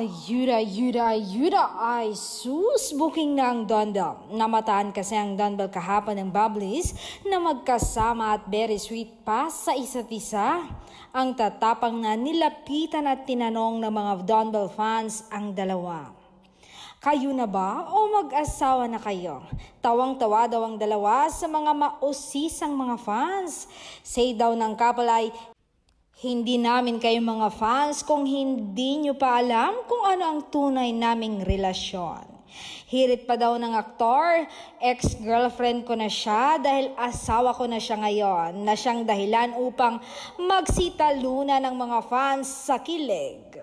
Ayuda ay sus booking na ang Dondel. Namataan kasi ang Dondel kahapon ng Bubblies na magkasama at very sweet pa sa isa't isa. Ang tatapang na nilapitan at tinanong ng mga Dondel fans ang dalawa. Kayo na ba o mag-asawa na kayo? Tawang-tawa daw ang dalawa sa mga mausisang mga fans. Say daw ng couple ay, hindi namin kayo mga fans kung hindi nyo pa alam kung ano ang tunay naming relasyon. Hirit pa daw ng aktor, ex-girlfriend ko na siya dahil asawa ko na siya ngayon, na siyang dahilan upang magsitalunan ng mga fans sa kilig.